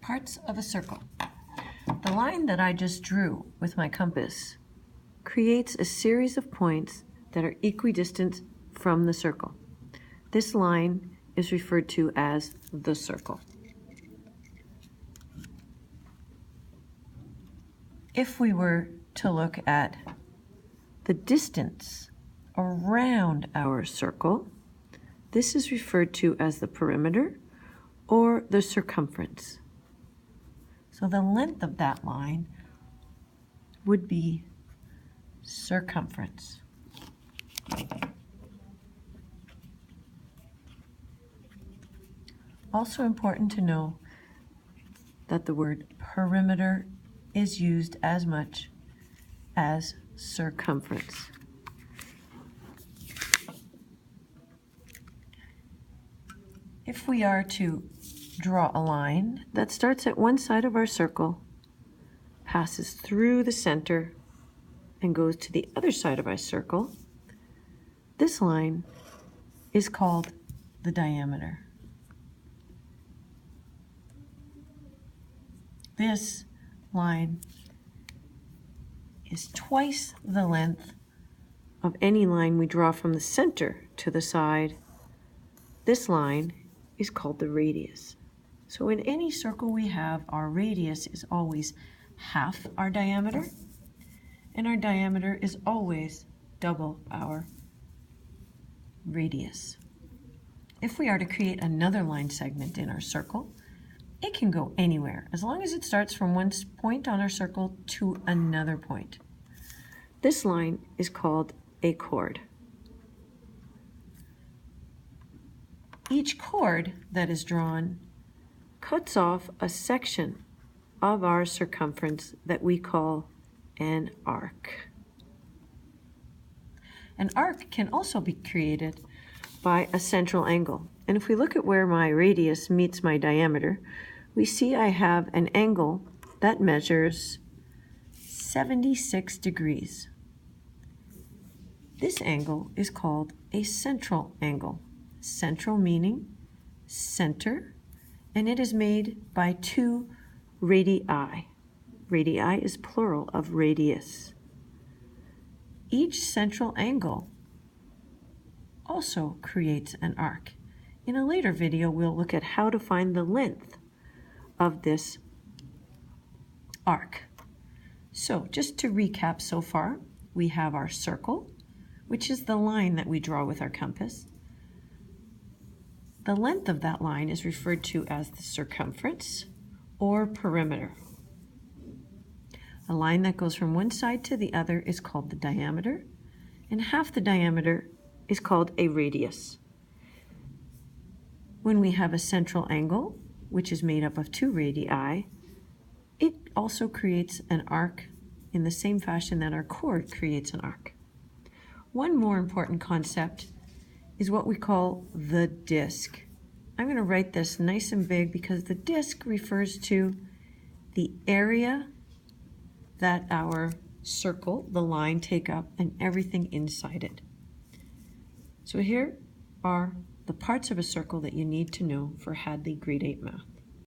Parts of a circle. The line that I just drew with my compass creates a series of points that are equidistant from the circle. This line is referred to as the circle. If we were to look at the distance around our circle, this is referred to as the perimeter or the circumference. So the length of that line would be circumference. Also important to know that the word perimeter is used as much as circumference. If we are to draw a line that starts at one side of our circle, passes through the center, and goes to the other side of our circle, this line is called the diameter. This line is twice the length of any line we draw from the center to the side. This line is called the radius. So in any circle we have, our radius is always half our diameter, and our diameter is always double our radius. If we are to create another line segment in our circle, it can go anywhere, as long as it starts from one point on our circle to another point. This line is called a chord. Each chord that is drawn cuts off a section of our circumference that we call an arc. An arc can also be created by a central angle. And if we look at where my radius meets my diameter, we see I have an angle that measures 76 degrees. This angle is called a central angle. Central meaning center, and it is made by two radii. Radii is plural of radius. Each central angle also creates an arc. In a later video, we'll look at how to find the length of this arc. So just to recap so far, we have our circle, which is the line that we draw with our compass. The length of that line is referred to as the circumference or perimeter. A line that goes from one side to the other is called the diameter, and half the diameter is called a radius. When we have a central angle, which is made up of two radii, it also creates an arc in the same fashion that our chord creates an arc. One more important concept is what we call the disk. I'm going to write this nice and big because the disk refers to the area that our circle, the line, take up and everything inside it. So here are the parts of a circle that you need to know for Hadley Grade 8 Math.